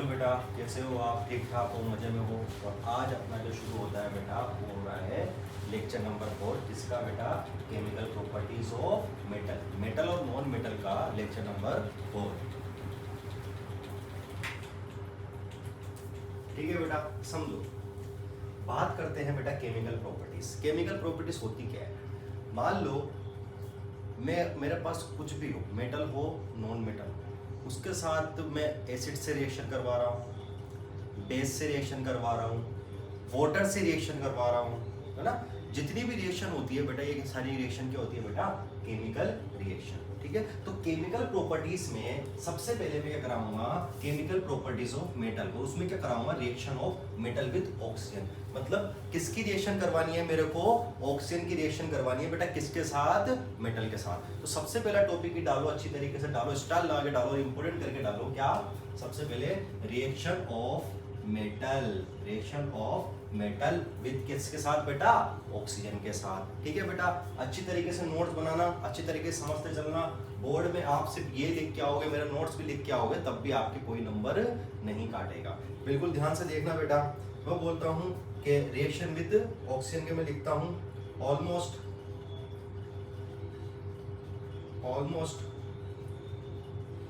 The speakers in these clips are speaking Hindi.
हेलो बेटा, कैसे हो आप? ठीक ठाक हो, मज़े में हो? और आज अपना जो शुरू होता है बेटा वो हो रहा है लेक्चर नंबर 4। किसका बेटा? Chemical properties of metal, metal और नॉन मेटल का लेक्चर नंबर 4। ठीक है बेटा, समझो। बात करते हैं बेटा केमिकल प्रॉपर्टीज। केमिकल प्रॉपर्टीज होती क्या है? मान लो मेरे पास कुछ भी हो, मेटल हो नॉन मेटल हो, उसके साथ मैं एसिड से रिएक्शन करवा रहा हूँ, बेस से रिएक्शन करवा रहा हूँ, वाटर से रिएक्शन करवा रहा हूँ, है ना। जितनी भी रिएक्शन होती है बेटा, ये सारी रिएक्शन क्या होती है बेटा? Chemical reaction. ठीक है, तो केमिकल प्रॉपर्टीज में सबसे पहले मैं क्या कराऊंगा? केमिकल प्रॉपर्टीज ऑफ मेटल को, उसमें क्या कराऊंगा? Reaction of metal with oxygen. मतलब किसकी रिएक्शन करवानी है मेरे को? ऑक्सीजन की रिएक्शन करवानी है बेटा। किसके साथ? मेटल के साथ। तो सबसे पहला टॉपिक ही डालो, अच्छी तरीके से डालो, स्टार लगा के डालो, इंपोर्टेंट करके डालो। क्या? सबसे पहले reaction of metal, reaction of metal with किसके साथ बेटा? ऑक्सीजन के साथ। ठीक है बेटा, अच्छी तरीके से नोट्स बनाना, अच्छी तरीके से समझते चलना। बोर्ड में आप सिर्फ ये लिख के आओगे, मेरा नोट्स भी लिख के आओगे, तब भी आपके कोई नंबर नहीं काटेगा। बिल्कुल ध्यान से देखना बेटा। मैं बोलता हूँ कि रिएक्शन विद ऑक्सीजन के मैं लिखता हूँ ऑलमोस्ट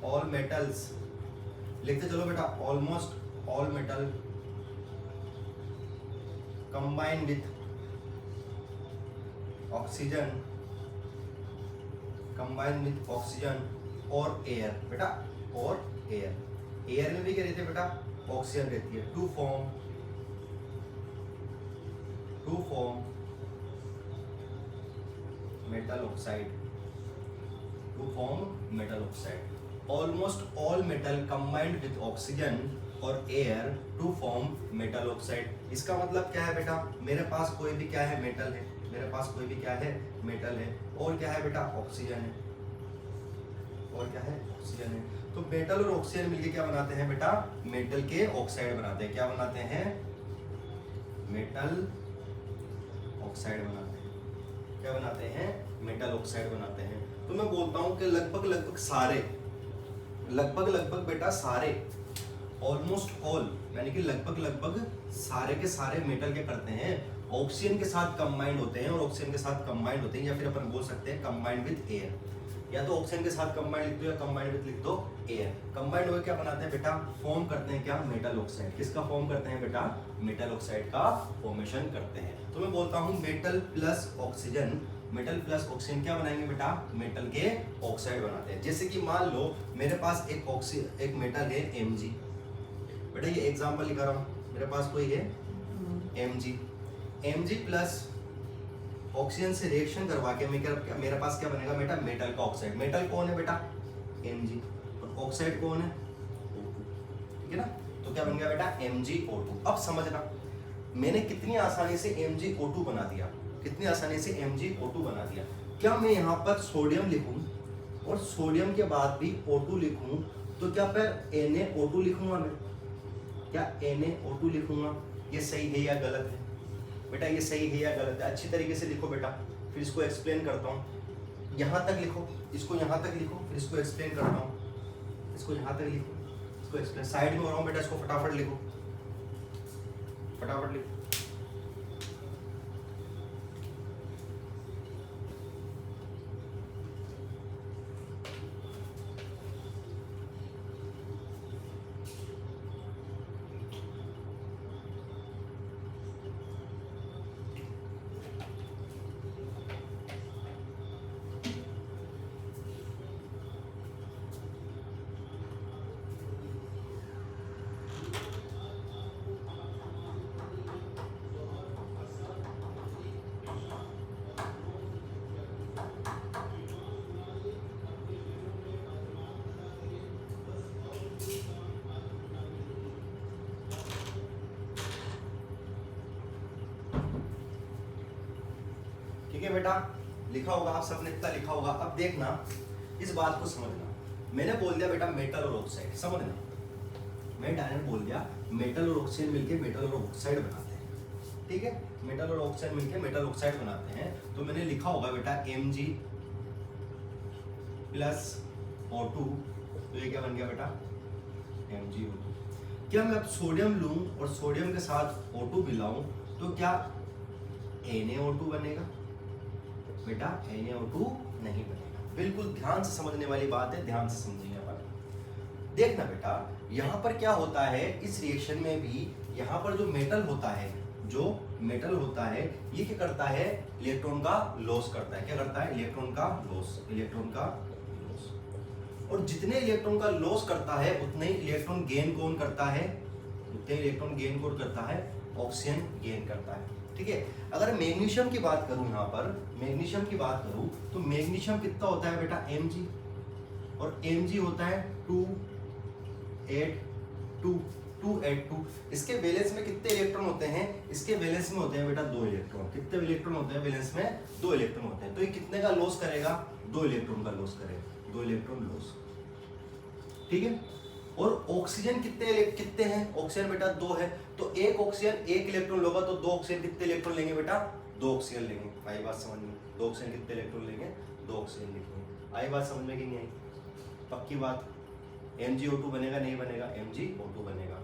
ऑल मेटल्स, लिखते चलो बेटा। Almost all metal combined with oxygen और एयर बेटा, और एयर में भी क्या रहती है बेटा? ऑक्सीजन रहती है। To form metal oxide. Almost all metal combined with oxygen और air to form metal oxide. इसका मतलब क्या है बेटा? मेरे पास कोई भी क्या है? मेटल है। मेरे पास कोई भी क्या है? मेटल है। और क्या है बेटा? ऑक्सीजन है। और क्या है? ऑक्सीजन है। तो मेटल और ऑक्सीजन मिलके क्या बनाते हैं बेटा? मेटल के ऑक्साइड बनाते हैं। क्या बनाते हैं? मेटल ऑक्साइड बनाते हैं। क्या बनाते हैं? मेटल ऑक्साइड बनाते हैं। तो मैं बोलता हूं कि लगभग बेटा सारे, ऑलमोस्ट ऑल, यानी कि लगभग सारे के सारे मेटल क्या करते हैं? ऑक्सीजन के साथ कंबाइंड होते हैं, और ऑक्सीजन के साथ कंबाइंड होते हैं, या फिर अपन बोल सकते हैं कंबाइंड विद एयर। या तो ऑक्सीजन के साथ कंबाइंड लिख दो, या कंबाइंड विद लिख दो एयर। कंबाइंड होकर क्या बनाते हैं बेटा? फॉर्म करते हैं क्या? Metal oxide. किसका फॉर्म करते हैं बेटा? मेटल ऑक्साइड का फॉर्मेशन करते हैं। तो मैं बोलता हूँ मेटल प्लस ऑक्सीजन क्या बनाएंगे बेटा? मेटल के ऑक्साइड बनाते हैं। जैसे कि मान लो मेरे पास एक मेटल है Mg बेटा, ये एग्जांपल लिखा रहा हूं। मेरे पास कोई है Mg प्लस ऑक्सीजन से रिएक्शन करवा के मेरे पास क्या बनेगा बेटा? मेटल का ऑक्साइड। मेटल कौन है बेटा? Mg। और ऑक्साइड कौन है? O2। ठीक है ना। तो क्या बन गया बेटा? MgO2। अब समझना, मैंने कितनी आसानी से MgO2 बना दिया, कितनी आसानी से MgO2 बना दिया। क्या मैं यहाँ पर सोडियम लिखूं और सोडियम के बाद भी O2 लिखूं, तो क्या फिर NaO2 लिखूंगा मैं? क्या NaO2 लिखूंगा? ये सही है या गलत है बेटा? ये सही है या गलत है? अच्छी तरीके से लिखो बेटा, फिर इसको एक्सप्लेन करता हूँ। यहाँ तक लिखो, इसको यहाँ तक लिखो, फिर इसको एक्सप्लेन करता हूँ। इसको यहाँ तक लिखो, इसको एक्सप्लेन। साइड में हो रहा हूँ बेटा, इसको फटाफट लिखो, फटाफट लिखो। ठीक है बेटा, लिखा होगा, आप सबने इतना लिखा होगा। अब देखना, इस बात को समझना। मैंने बोल दिया बेटा मेटल और ऑक्साइड, समझना। मैं डायरेक्ट बोल दिया मेटल और ऑक्सीजन मिलके मेटल और ऑक्साइड बनाते हैं। ठीक है, मेटल और ऑक्साइड मिलके मेटल ऑक्साइड बनाते हैं। तो मैंने लिखा होगा बेटा Mg प्लस O2, तो ये क्या बन गया बेटा? MgO2। क्या मैं अब सोडियम लूं और सोडियम के साथ O2 मिलाऊं तो क्या NaO2 बनेगा? बेटा NaO2 नहीं बनेगा। बिल्कुल ध्यान से समझने वाली बात है, ध्यान से समझिए। देखना बेटा, यहाँ पर क्या होता है इस रिएक्शन में भी, यहाँ पर जो मेटल होता है, जो मेटल होता है ये क्या करता है, इलेक्ट्रॉन का लॉस करता है। क्या करता है? इलेक्ट्रॉन का लॉस, इलेक्ट्रॉन का लॉस। और जितने इलेक्ट्रॉन का लॉस करता है उतने ही इलेक्ट्रॉन गेन कौन करता है? उतने इलेक्ट्रॉन गेन कौन करता है? ऑक्सीजन गेन करता है। ठीक है। अगर मैग्नीशियम की बात करूं, यहाँ पर मैग्नीशियम की बात करूं तो मैग्नीशियम कितना होता है बेटा? Mg, और Mg होता है 282। इसके वैलेंस में कितने इलेक्ट्रॉन होते हैं? इसके वैलेंस में होते हैं बेटा 2 इलेक्ट्रॉन। कितने इलेक्ट्रॉन होते हैं वैलेंस में? 2 इलेक्ट्रॉन होते हैं। तो ये कितने का लॉस करेगा? 2 इलेक्ट्रॉन का लॉस करेगा, 2 इलेक्ट्रॉन लॉस। ठीक है। और ऑक्सीजन कितने हैं? ऑक्सीजन बेटा 2 है, तो एक ऑक्सीजन 1 इलेक्ट्रॉन होगा, तो 2 ऑक्सीजन कितने इलेक्ट्रॉन लेंगे बेटा? 2 ऑक्सीजन लेंगे। आई बात समझ में? 2 ऑक्सीजन कितने इलेक्ट्रॉन लेंगे? 2 ऑक्सीजन लेंगे। आई बात समझ में कि नहीं आई? पक्की बात। MgO2 बनेगा नहीं बनेगा? MgO2 बनेगा।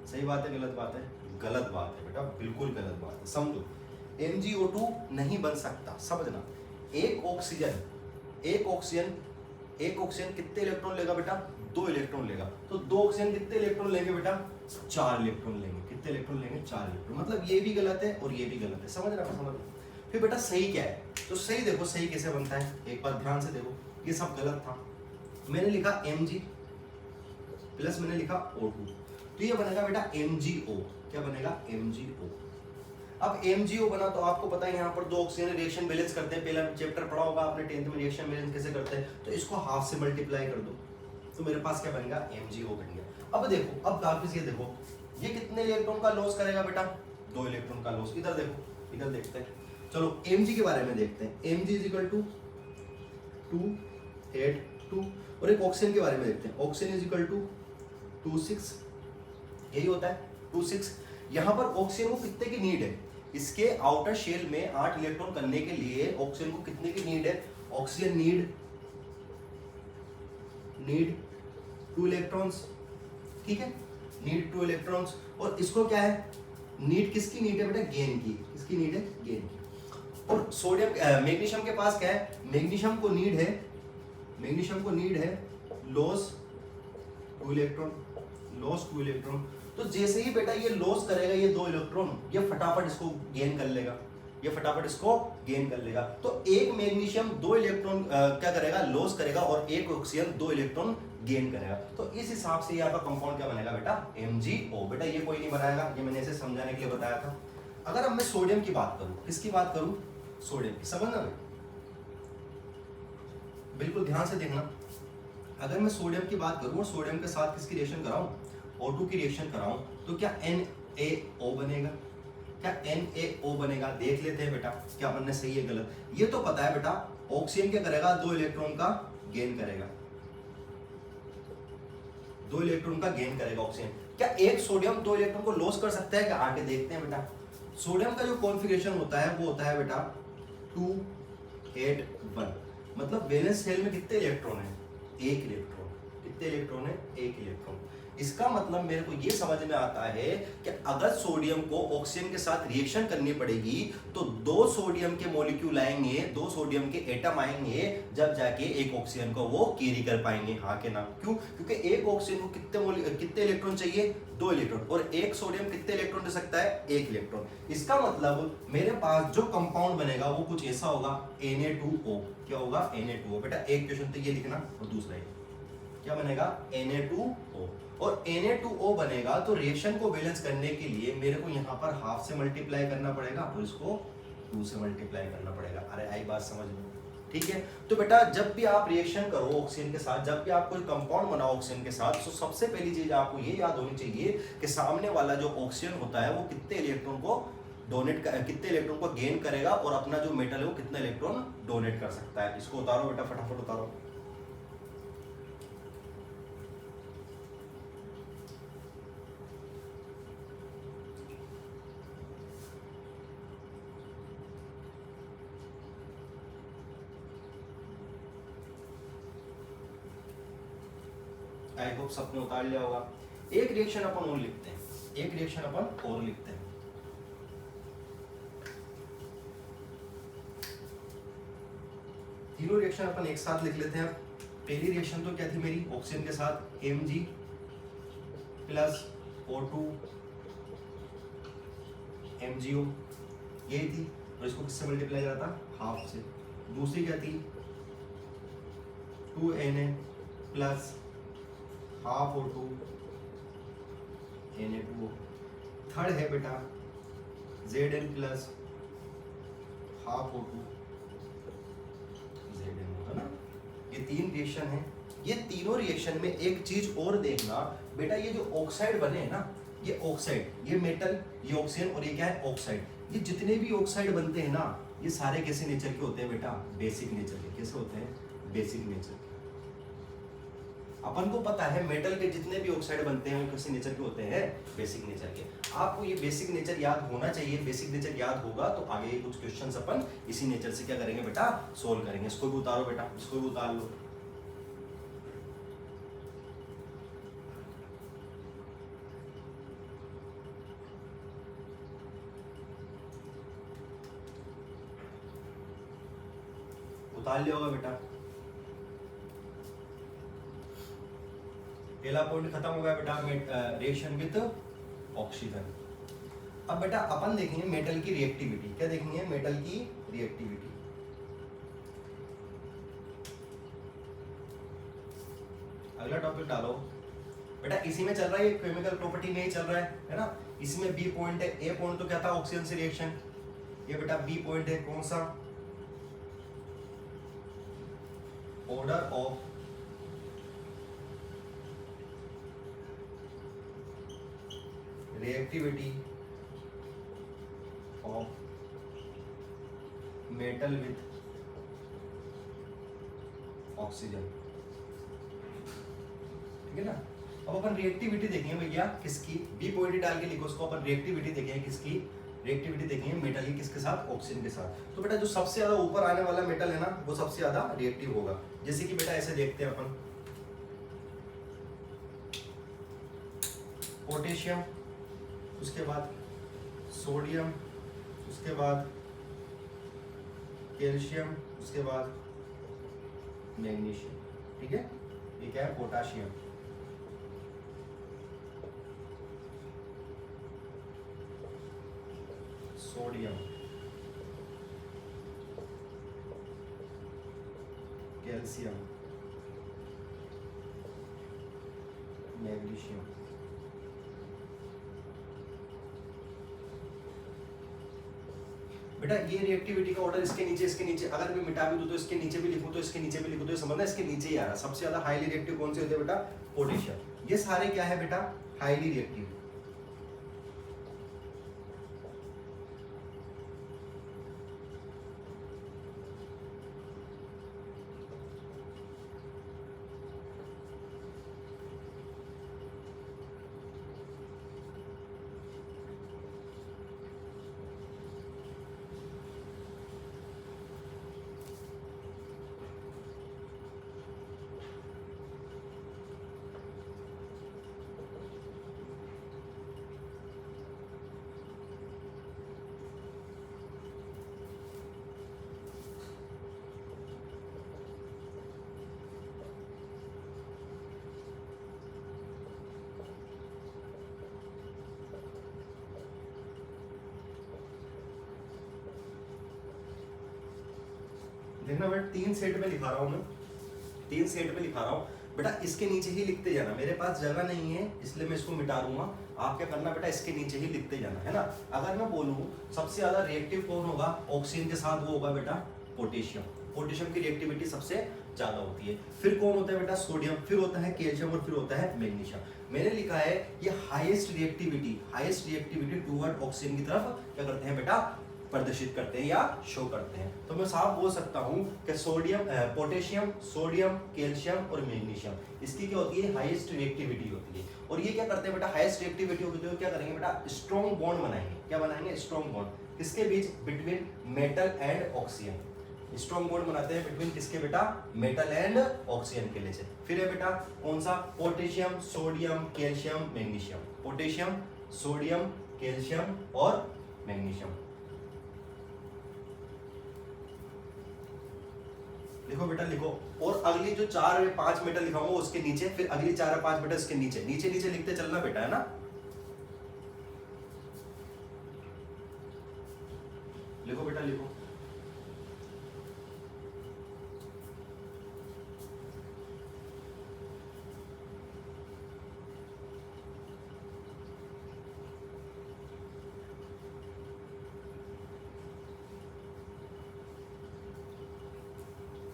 सही बात है गलत बात है? गलत बात है बेटा, बिल्कुल गलत बात है। समझो, MgO2 नहीं बन सकता। समझना, एक ऑक्सीजन कितने इलेक्ट्रॉन लेगा बेटा? 2 इलेक्ट्रॉन लेगा। तो 2 ऑक्सीजन कितने इलेक्ट्रॉन लेंगे बेटा? 4 इलेक्ट्रॉन लेंगे। कितने इलेक्ट्रॉन लेंगे? 4 इलेक्ट्रॉन। मतलब ये भी गलत है और ये भी गलत है। समझ रहा? समझ। फिर बेटा सही क्या है? तो सही देखो, सही कैसे बनता है, एक बार ध्यान से देखो। ये सब गलत था। मैंने लिखा Mg प्लस मैंने लिखा O2, तो ये बनेगा बेटा MgO। क्या बनेगा? MgO। अब MgO बना तो आपको पता है यहाँ पर 2 ऑक्सीजन रिएक्शन बैलेंस करते हैं। पहला चैप्टर पढ़ा होगा आपने 10th में, रिएक्शन बैलेंस कैसे करते हैं। तो इसको हाफ से मल्टीप्लाई कर दो, तो मेरे पास क्या बनेगा? MgO बन गया। अब देखो, अब वापस ये देखो, ये कितने इलेक्ट्रॉन का लॉस करेगा बेटा? 2 इलेक्ट्रॉन का लॉस। इधर देखो, इधर देखते हैं। चलो Mg के बारे में देखते हैं। Mg is equal to 282। और एक ऑक्सीजन के बारे में देखते हैं। Oxygen is equal to 26। यही होता है 26। यहां पर ऑक्सीजन को कितने की नीड है? इसके आउटर शेल में 8 इलेक्ट्रॉन करने के लिए ऑक्सीजन को कितने की नीड है? Oxygen need 2 electrons. ठीक है, नीड 2 इलेक्ट्रॉन्स। और इसको क्या है? नीड किसकी नीड है बेटा? गेन की। किसकी नीड है? गेन की। और सोडियम मैग्नीशियम के पास क्या है? मैग्नीशियम को नीड है लॉस 2 इलेक्ट्रॉन, लॉस 2 इलेक्ट्रॉन। तो जैसे ही बेटा ये लॉस करेगा ये 2 इलेक्ट्रॉन, ये फटाफट इसको गेन कर लेगा, ये फटाफट इसको गेन कर लेगा। तो एक मैग्नीशियम 2 इलेक्ट्रॉन क्या करेगा? लॉस करेगा, और एक ऑक्सीजन 2 इलेक्ट्रॉन गेन करेगा। तो इस हिसाब से ये आपका कंपाउंड क्या बनेगा बेटा? MgO। बेटा ये कोई नहीं बनाएगा, ये मैंने ऐसे समझाने के लिए बताया था। अगर अब मैं सोडियम की बात करूं, किसकी बात करूं? सोडियम की। समझना बेटा, बिल्कुल ध्यान से देखना। अगर मैं सोडियम की बात करूं और सोडियम के साथ किसकी रिएक्शन कराऊं? O2 की रिएक्शन कराऊं, तो क्या NaO बनेगा? क्या NaO बनेगा? देख लेते हैं बेटा क्या बनना सही है गलत। ये तो पता है बेटा, ऑक्सीजन क्या करेगा? 2 इलेक्ट्रॉन का गेन करेगा, 2 इलेक्ट्रॉन का गेन करेगा ऑक्सीजन। क्या एक सोडियम 2 इलेक्ट्रॉन को लॉस कर सकता है? क्या आगे देखते हैं बेटा। सोडियम का जो कॉन्फ़िगरेशन होता है वो होता है बेटा 281। मतलब वैलेंस शेल में कितने इलेक्ट्रॉन है? 1 इलेक्ट्रॉन। कितने इलेक्ट्रॉन है? 1 इलेक्ट्रॉन। इसका मतलब मेरे को ये समझ में आता है कि अगर सोडियम को ऑक्सीजन के साथ रिएक्शन करनी पड़ेगी तो 2 सोडियम के मॉलिक्यूल आएंगे, 2 सोडियम के एटम आएंगे, जब जाके एक ऑक्सीजन को वो कैरी कर पाएंगे। हाँ के ना? क्यों? क्योंकि एक ऑक्सीजन को कितने इलेक्ट्रॉन चाहिए? 2 इलेक्ट्रॉन। और एक सोडियम कितने इलेक्ट्रॉन दे सकता है? 1 इलेक्ट्रॉन। इसका मतलब मेरे पास जो कंपाउंड बनेगा वो कुछ ऐसा होगा, Na2O। क्या होगा? Na2O। बेटा एक क्वेश्चन तो ये लिखना, और दूसरा क्या बनेगा? Na2O। और Na2O बनेगा तो रिएक्शन को बैलेंस करने के लिए मेरे को यहाँ पर हाफ से मल्टीप्लाई करना पड़ेगा और इसको 2 से मल्टीप्लाई करना पड़ेगा। अरे आई बात समझ में? ठीक है। तो बेटा जब भी आप रिएक्शन करो ऑक्सीजन के साथ, जब भी आप कोई कंपाउंड बनाओ ऑक्सीजन के साथ, तो सबसे पहली चीज आपको ये याद होनी चाहिए कि सामने वाला जो ऑक्सीजन होता है वो कितने इलेक्ट्रॉन को कितने इलेक्ट्रॉन को गेन करेगा, और अपना जो मेटल है वो कितने इलेक्ट्रॉन डोनेट कर सकता है। इसको उतारो बेटा, फटाफट उतारो। आई होप सबने उतार लिया होगा। एक रिएक्शन अपन और लिखते हैं, एक रिएक्शन अपन और लिखते हैं। तीनों रिएक्शन अपन एक साथ लिख लेते हैं। पहली रिएक्शन तो क्या थी मेरी, ऑक्सीजन के साथ Mg प्लस O2 MgO, यही थी। और इसको किससे मल्टीप्लाई करा था, हाफ से। दूसरी क्या थी 2Na plus half O2 Na2O। Third है बेटा Zn plus half O2 Zn, है ना। ये तीन रिएक्शन है। ये तीनों रिएक्शन में एक चीज और देखना बेटा, ये जो ऑक्साइड बने हैं ना, ये ऑक्साइड, ये मेटल, ये ऑक्सीजन और ये क्या है ऑक्साइड, ये जितने भी ऑक्साइड बनते हैं ना, ये सारे कैसे नेचर के होते हैं बेटा, बेसिक नेचर के। कैसे होते हैं, बेसिक नेचर के। अपन को पता है मेटल के जितने भी ऑक्साइड बनते हैं वो कैसे नेचर के होते हैं, बेसिक नेचर के। आपको ये बेसिक नेचर याद होना चाहिए। बेसिक नेचर याद होगा तो आगे कुछ क्वेश्चंस अपन इसी नेचर से क्या करेंगे बेटा, सोल्व करेंगे। इसको भी उतारो बेटा, इसको भी उतार लो। उतार लिया होगा बेटा। पहला पॉइंट खत्म हो गया बेटा, रिएक्शन विद ऑक्सीजन। अब बेटा अपन देखेंगे मेटल की रिएक्टिविटी। क्या देखेंगे, मेटल की रिएक्टिविटी। अगला टॉपिक डालो बेटा, इसी में चल रहा है, ये केमिकल प्रॉपर्टी में ही चल रहा है ना। इसमें बी पॉइंट है। ए पॉइंट तो क्या था, ऑक्सीजन से रिएक्शन। ये बेटा बी पॉइंट है, कौन सा, order of reactivity of metal with oxygen, ठीक है ना। अब अपन रिएक्टिविटी देखेंगे भैया किसकी, बी पॉइंट डाल के लिखो उसको। अपन रिएक्टिविटी देखेंगे किसकी, रिएक्टिविटी देखेंगे मेटल की, किसके साथ, ऑक्सीजन के साथ। तो बेटा जो सबसे ज्यादा ऊपर आने वाला मेटल है ना, वो सबसे ज्यादा रिएक्टिव होगा। जैसे कि बेटा ऐसे देखते हैं अपन, पोटेशियम, उसके बाद सोडियम, उसके बाद कैल्शियम, उसके बाद मैग्नीशियम, ठीक है। ये क्या है, पोटाशियम। Sodium, calcium, magnesium. बेटा ये रिएक्टिविटी का ऑर्डर इसके नीचे, अगर मैं मिटा भी दूं तो इसके नीचे भी लिखूं तो इसके नीचे भी लिखूं तो ये समझना इसके नीचे ही आ रहा है। सबसे ज्यादा हाईली रिएक्टिव कौन से होते हैं बेटा, पोटेशियम। ये सारे क्या है बेटा, हाईली रिएक्टिव। देखना बेटा, 3 सेट में लिखा रहा हूं मैं, 3 सेट में लिखा रहा हूं बेटा। इसके नीचे ही लिखते जाना, मेरे पास जगह नहीं है इसलिए मैं इसको मिटा दूंगा। आप क्या करना बेटा, इसके नीचे ही लिखते जाना, है ना। अगर मैं बोलूं सबसे ज्यादा रिएक्टिव कौन होगा ऑक्सीजन के साथ, वो होगा बेटा पोटेशियम। पोटेशियम की रिएक्टिविटी सबसे ज्यादा होती है। फिर कौन होता है बेटा, सोडियम, फिर होता है कैल्शियम और फिर होता है मैग्नीशियम। मैंने लिखा है ये हाईएस्ट रिएक्टिविटी टुवर्ड ऑक्सीजन की तरफ क्या करते हैं बेटा, प्रदर्शित करते हैं या शो करते हैं। तो मैं साफ बोल सकता हूं कि पोटेशियम, सोडियम, कैल्शियम और मैग्नीशियम, इसकी क्या होती है, हाईएस्ट रिएक्टिविटी होती है। और ये क्या करते हैं बेटा, हाईएस्ट रिएक्टिविटी होती है, क्या करेंगे बेटा, स्ट्रॉन्ग बॉन्ड बनाएंगे। क्या बनाएंगे, स्ट्रॉन्ग बॉन्ड, किसके बीच, between metal and oxygen. Strong bond बनाते हैं बिटवीन किसके बेटा, मेटल एंड ऑक्सीजन के लिए। फिर है बेटा कौन सा, potassium, sodium, calcium, magnesium, potassium, sodium, calcium और मैग्नीशियम। लिखो बेटा लिखो। और अगली जो 4 या 5 मेटल लिखाऊंगा उसके नीचे, फिर अगली 4 या 5 मेटल इसके नीचे, नीचे नीचे लिखते चलना बेटा, है ना। लिखो बेटा लिखो।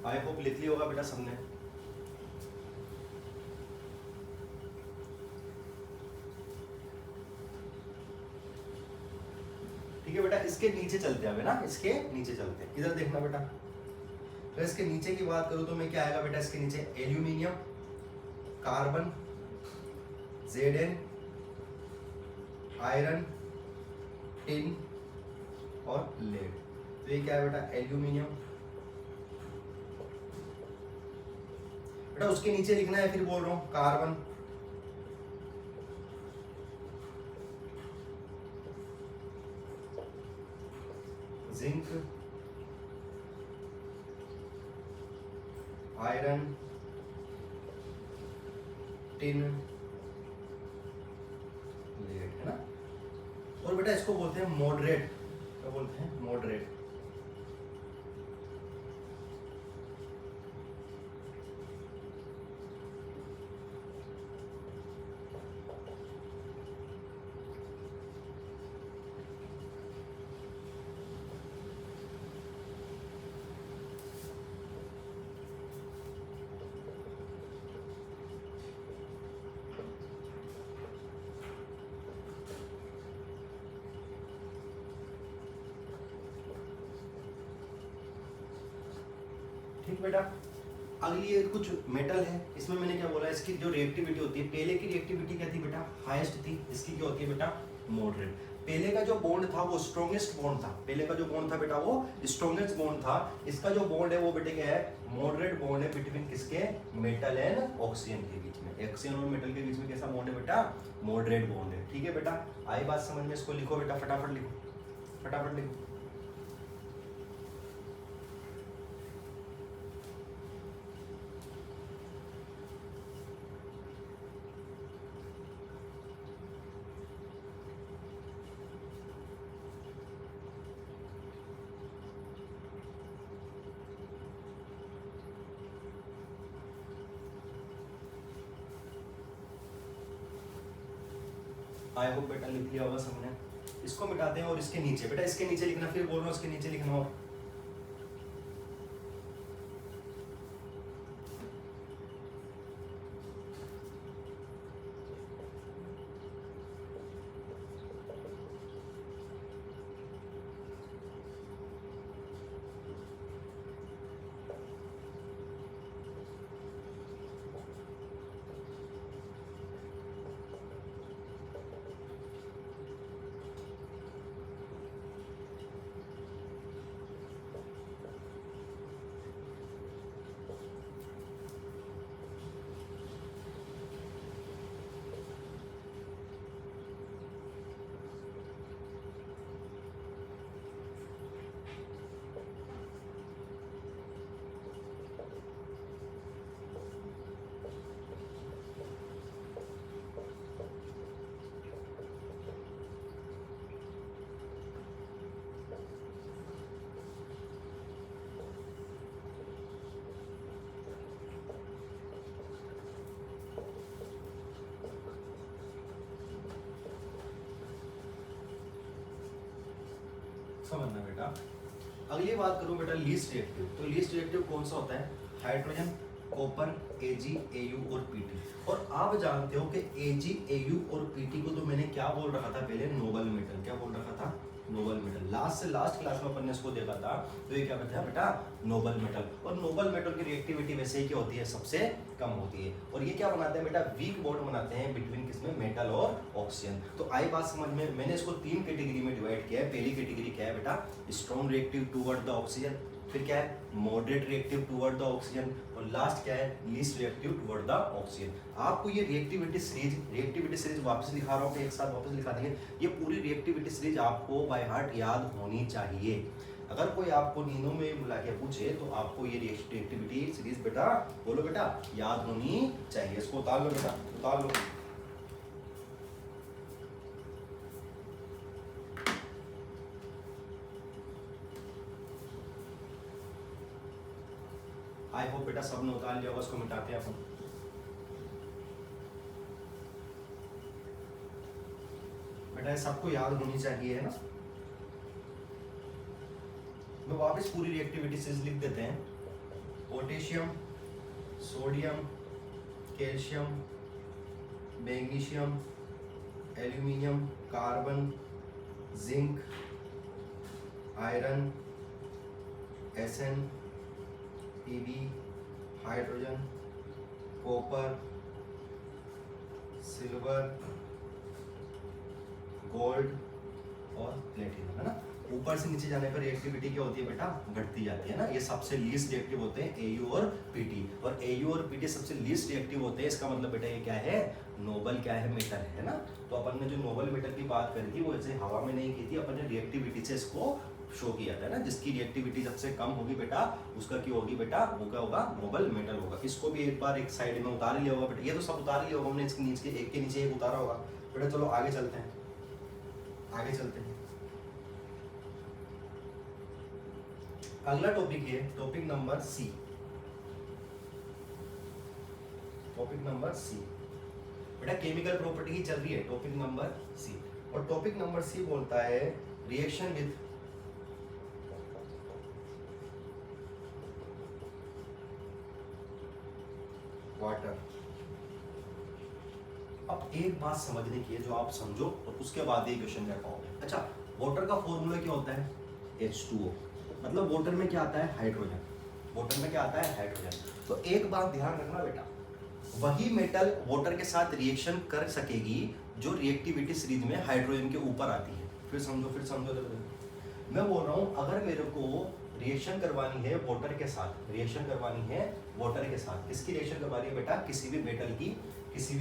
आई होप लिख लिया होगा बेटा सबने। ठीक है बेटा, इसके नीचे चलते हैं ना, इसके नीचे चलते हैं। इधर देखना बेटा, तो इसके नीचे की बात करूं तो मैं क्या आएगा बेटा, इसके नीचे aluminium, carbon, Zn, iron, tin और लेड। तो ये क्या है बेटा, एल्यूमिनियम। बेटा उसके नीचे लिखना है, फिर बोल रहा हूं, carbon, zinc, iron, tin, lead, है ना। और बेटा इसको बोलते हैं मॉडरेट, क्या बोलते हैं, मॉडरेट। ठीक बेटा, अगली ये कुछ मेटल है, इसमें मैंने क्या बोला, इसकी जो रिएक्टिविटी होती है, पहले की रिएक्टिविटी क्या थी बेटा, हाईएस्ट थी। इसकी क्या होती है बेटा, मॉडरेट। पहले का जो बॉन्ड था वो स्ट्रॉन्गेस्ट बॉन्ड था, पहले का जो बॉन्ड था बेटा वो स्ट्रॉन्गेस्ट बॉन्ड था। इसका जो बॉन्ड है वो बेटे क्या है, मॉडरेट बॉन्ड है बिटवीन किसके, मेटल एंड ऑक्सीजन के बीच में। ऑक्सीजन और मेटल के बीच में कैसा बॉन्ड है बेटा, मॉडरेट बॉन्ड है। ठीक है बेटा, आई बात समझ में, इसको लिखो बेटा, फटाफट लिखो, फटाफट लिखो। आई होप बेटा लिख लिया होगा सबने। इसको मिटाते हैं और इसके नीचे बेटा, इसके नीचे लिखना, फिर बोल रहा हूँ इसके नीचे लिखना हो। समझना बेटा। अगली बात करूं बेटा लीस्ट रिएक्टिव, तो लीस्ट रिएक्टिव कौन सा होता है, हाइड्रोजन, कॉपर, Ag, Au और Pt। और आप जानते हो कि Ag, Au और Pt को तो मैंने क्या बोल रखा था पहले, नोबल मेटल। क्या बोल रखा था, नोबल मेटल। लास्ट से लास्ट क्लास में अपन ने इसको देखा था, तो ये क्या बताया बेटा, नोबल मेटल। और नोबल मेटल की रिएक्टिविटी वैसे ही क्या होती है, सबसे कम होती है। और ये क्या बनाते हैं बेटा, वीक बॉन्ड बनाते हैं बिटवीन किसमें, मेटल और ऑक्सीजन। तो आई बात समझ में। मैंने इसको 3 कैटेगरी में डिवाइड किया है। पहली कैटेगरी क्या है बेटा, strong reactive toward the oxygen, फिर क्या है, moderate reactive toward the oxygen, और लास्ट क्या है, least reactive toward the oxygen. आपको ये रिएक्टिविटी सीरीज वापस लिखा रहा हूँ, एक साथ वापस लिखा देंगे। ये पूरी रिएक्टिविटी सीरीज आपको बाय हार्ट याद होनी चाहिए। अगर कोई आपको नींदों में बुला के पूछे तो आपको ये रिएक्टिविटी सीरीज बेटा, बोलो बेटा, याद होनी चाहिए। इसको उतार लो बेटा, उतार लो। आई होप बेटा सब ने उतार लिया होगा, उसको मिटाते हैं अपन। बेटा सबको याद होनी चाहिए, है ना। मैं वापस पूरी रिएक्टिविटी सीरीज लिख देते हैं। Potassium, sodium, calcium, magnesium, aluminium, carbon, zinc, iron, SN, PB, hydrogen, copper, silver, gold और प्लेटिनम, है ना। ऊपर से नीचे जाने पर रिएक्टिविटी क्या होती है बेटा, घटती जाती है ना। ये सबसे लीस्ट रिएक्टिव होते हैं एयू और पीटी, और एयू और पीटी सबसे लीस्ट रिएक्टिव होते हैं। इसका मतलब बेटा ये क्या है, नोबल क्या है, मेटल है ना। तो अपन ने जो नोबल मेटल की बात करी थी वो ऐसे हवा में नहीं की थी, अपन ने रिएक्टिविटी से इसको शो किया था ना। जिसकी रिएक्टिविटी सबसे कम होगी बेटा, उसका क्या होगी बेटा, वो क्या होगा, नोबल मेटल होगा। इसको भी एक बार एक साइड में उतार लिया होगा बेटा, ये तो सब उतार लिया होगा हमने, इसके नीचे एक के नीचे एक उतारा होगा बेटा। चलो आगे चलते हैं, आगे चलते हैं। अगला टॉपिक है topic number C. Topic number C बेटा केमिकल प्रॉपर्टी ही चल रही है, टॉपिक नंबर सी। और टॉपिक नंबर सी बोलता है रिएक्शन विद वाटर। अब एक बात समझने की है जो आप समझो और उसके बाद ये क्वेश्चन कर पाओगे। अच्छा, वाटर का फॉर्मूला क्या होता है, H2O। मतलब वाटर में क्या आता है, हाइड्रोजन। वाटर में क्या आता है, हाइड्रोजन। तो एक बात ध्यान रखना बेटा, वही मेटल वाटर के साथ रिएक्शन कर सकेगी जो रिएक्टिविटी सीरीज में हाइड्रोजन के ऊपर आती है। फिर समझो मैं बोल रहा हूं, अगर मेरे को रिएक्शन करवानी है वाटर के साथ, रिएक्शन करवानी है वाटर के साथ, किसकी रिएक्शन करवानी है बेटा, किसी भी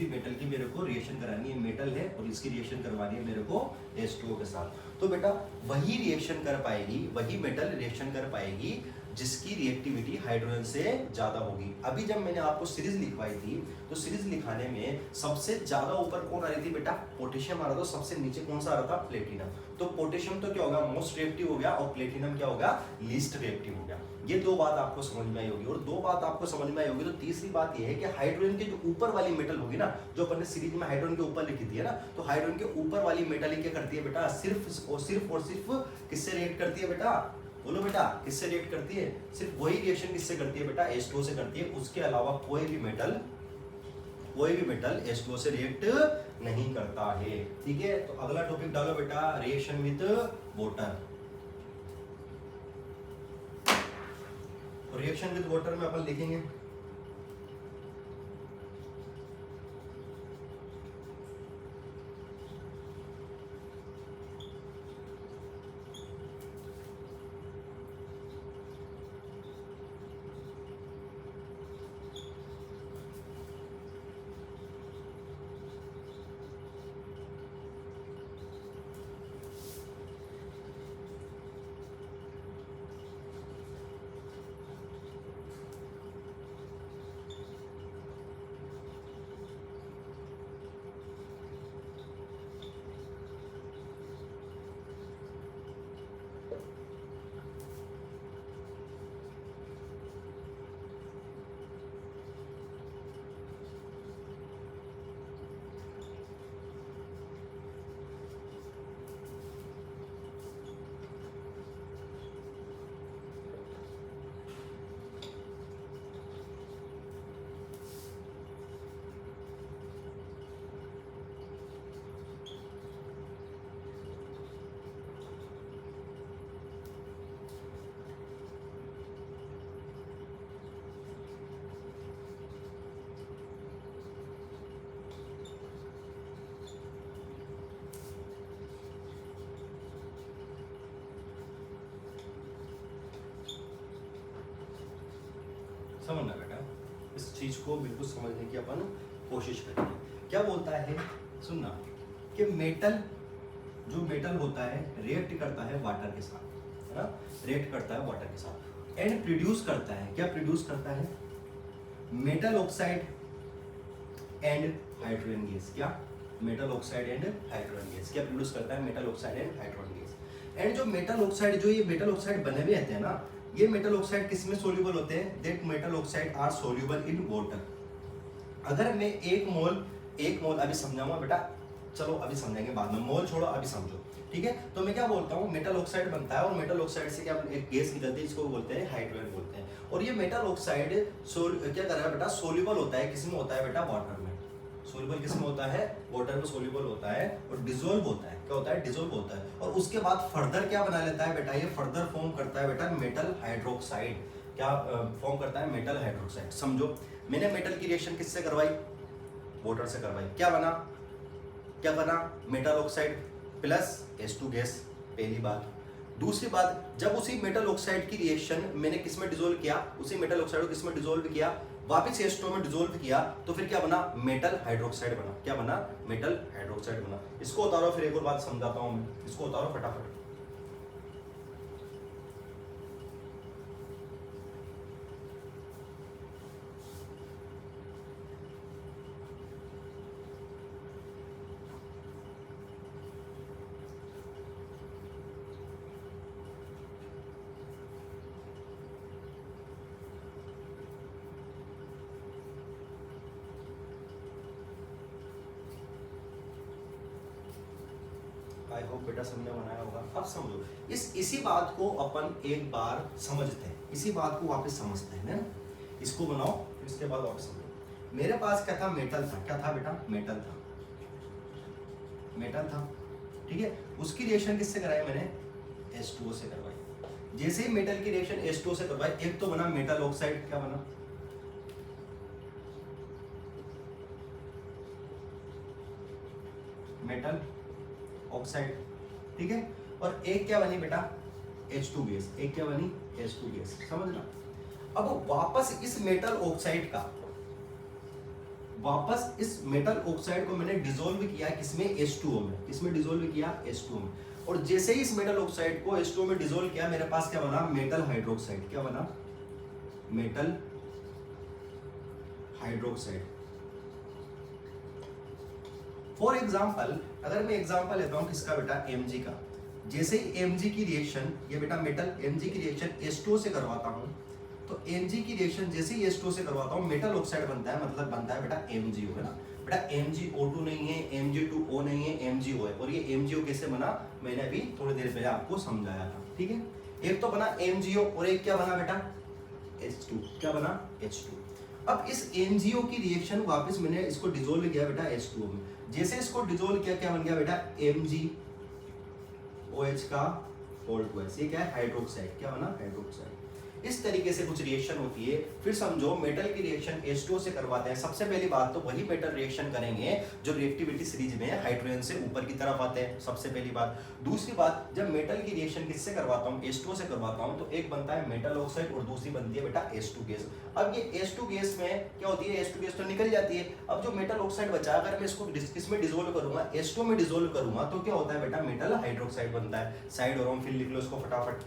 मेटल की मेरे को रिएक्शन करानी है। मेटल है और इसकी रिएक्शन करवानी है मेरे को H2O के साथ। तो बेटा वही रिएक्शन कर पाएगी, वही मेटल रिएक्शन कर पाएगी जिसकी रिएक्टिविटी हाइड्रोजन से ज्यादा होगी। अभी जब मैंने आपको सीरीज लिखवाई थी तो सीरीज लिखाने में सबसे ज्यादा ऊपर कौन आ रही थी बेटा, पोटेशियम आ रहा था। सबसे नीचे कौन सा आ रहा था, प्लेटिनम। तो पोटेशियम तो क्या होगा, मोस्ट रिएक्टिव हो गया, और प्लेटिनम क्या होगा, लीस्ट रिएक्टिव हो गया। ये दो बात आपको समझ में आई होगी। और दो बात आपको समझ में आई होगी तो तीसरी बात ये है कि हाइड्रोजन के जो ऊपर वाली मेटल होगी ना, जो अपन ने सीरीज में हाइड्रोजन के ऊपर लिखी थी है ना, तो हाइड्रोजन के ऊपर वाली मेटल ही क्या करती है बेटा, सिर्फ और सिर्फ किससे रिएक्ट करती है बेटा, बोलो बेटा, किससे रिएक्ट करती है, सिर्फ वही रिएक्शन किससे करती है बेटा, H2O से करती है। उसके अलावा कोई भी मेटल H2O से रिएक्ट नहीं करता है। ठीक है, तो अगला टॉपिक डालो बेटा, reaction with water. Reaction with water में अपन लिखेंगे समझना बेटा, इस चीज को बिल्कुल समझने की अपन कोशिश करेंगे। क्या बोलता है, सुनना, कि मेटल, जो मेटल होता है रिएक्ट करता है वाटर के साथ, है ना, रिएक्ट करता है वाटर के साथ एंड प्रोड्यूस करता है, क्या प्रोड्यूस करता है, metal oxide and hydrogen gas. क्या, metal oxide and hydrogen gas, क्या प्रोड्यूस करता है, metal oxide and hydrogen gas. And जो मेटल ऑक्साइड, जो ये मेटल ऑक्साइड बने हुए रहते हैं ना, ये मेटल ऑक्साइड किस में सोल्यूबल होते हैं, that metal oxide are soluble in water. अगर मैं एक मोल अभी समझाऊंगा बेटा, चलो अभी समझेंगे बाद में, मोल छोड़ो अभी समझो, ठीक है। तो मैं क्या बोलता हूँ, मेटल ऑक्साइड बनता है और मेटल ऑक्साइड से क्या एक गैस निकलती है, इसको बोलते हैं हाइड्रोजन बोलते हैं। और ये मेटल ऑक्साइड क्या कर रहा है बेटा, सोल्यूबल होता है, किसमें होता है बेटा, वाटर में। सोल्यूबल किसमें होता है, वाटर में सोल्यूबल होता है और डिसॉल्व होता है, क्या होता है, डिसॉल्व होता है। और उसके बाद फर्दर क्या बना लेता है बेटा, ये फर्दर फॉर्म करता है बेटा मेटल हाइड्रोक्साइड। क्या फॉर्म करता है, मेटल हाइड्रोक्साइड। समझो, मैंने मेटल की रिएक्शन किससे करवाई, वाटर से करवाई, क्या बना, metal oxide plus H2 gas, पहली बात। दूसरी बात, जब उसी मेटल ऑक्साइड की रिएक्शन मैंने किसमें डिसॉल्व किया, उसी मेटल ऑक्साइड को किसमें डिसॉल्व किया, वापस H2 में डिसॉल्व किया, तो फिर क्या बना, मेटल हाइड्रोक्साइड बना। क्या बना, मेटल हाइड्रोक्साइड बना। इसको उतारो, फिर एक और बात समझाता हूं मैं, इसको उतारो फटाफट। आई होप बेटा समझने में आया होगा। अब समझो, इसी बात को अपन एक बार समझते हैं, इसी बात को वापस समझते हैं ना, इसको बनाओ, इसके बाद वापस समझो। मेरे पास क्या था, मेटल था, क्या था बेटा, मेटल था, मेटल था, ठीक है। उसकी रिएक्शन किससे कराई मैंने, H2O से करवाई। जैसे ही मेटल की रिएक्शन H2O से करवाई, एक तो बना मेटल ऑक्साइड, क्या बना, मेटल ऑक्साइड, ठीक है। और एक क्या बनी बेटा, H2 गैस, एक क्या बनी, H2 गैस, समझना। अब वापस इस मेटल ऑक्साइड का, वापस इस मेटल ऑक्साइड को मैंने डिसॉल्व किया किसमें, H2O में, किसमें डिसॉल्व किया, H2O में। और जैसे ही इस मेटल ऑक्साइड को H2O में डिसॉल्व किया, मेरे पास क्या बना, मेटल हाइड्रोक्साइड, क्या बना, मेटल हाइड्रोक्साइड। फॉर एग्जाम्पल, अगर मैं एग्जाम्पल लेता हूं किसका बेटा, Mg का। जैसे ही Mg की रिएक्शन, ये बेटा मेटल Mg की रिएक्शन H2O से करवाता हूं, तो Mg की रिएक्शन जैसे ही H2O से करवाता हूं, मेटल ऑक्साइड बनता है, मतलब बनता है बेटा MgO, है ना बेटा। MgO2 नहीं है, Mg2O नहीं है, MgO है। और ये MgO कैसे बना, मैंने अभी थोड़ी देर पहले आपको समझाया था, ठीक है। एक तो बना MgO और एक क्या बना बेटा, H2, क्या बना, H2। अब इस MgO की रिएक्शन वापस मैंने इसको डिसॉल्व किया बेटा H2O में। जैसे इसको डिसॉल्व किया, क्या बन गया बेटा, MgOH का होल ट्वाइस, ये क्या है, हाइड्रोक्साइड, क्या बना, हाइड्रोक्साइड। इस तरीके से कुछ रिएक्शन होती है। फिर समझो, मेटल की रिएक्शन H2O से करवाते हैं, सबसे पहली बात तो वही मेटल रिएक्शन करेंगे जो रिएक्टिविटी सीरीज में हाइड्रोजन से ऊपर की तरफ आते हैं, सबसे पहली बात। दूसरी बात, जब मेटल की रिएक्शन किससे करवाता हूँ, H2O से करवाता हूँ, तो एक बनता है मेटल ऑक्साइड और दूसरी बनती है बेटा H2 गैस। अब ये H2 गैस में क्या होती है, H2 गैस तो निकल जाती है। अब जो मेटल ऑक्साइड बचा, अगर मैं इसको किसमें डिसॉल्व करूंगा, H2O में डिसॉल्व करूंगा, तो क्या होता है बेटा, मेटल हाइड्रोक्साइड बनता है। साइड और फिर लिख लो इसको फटाफट।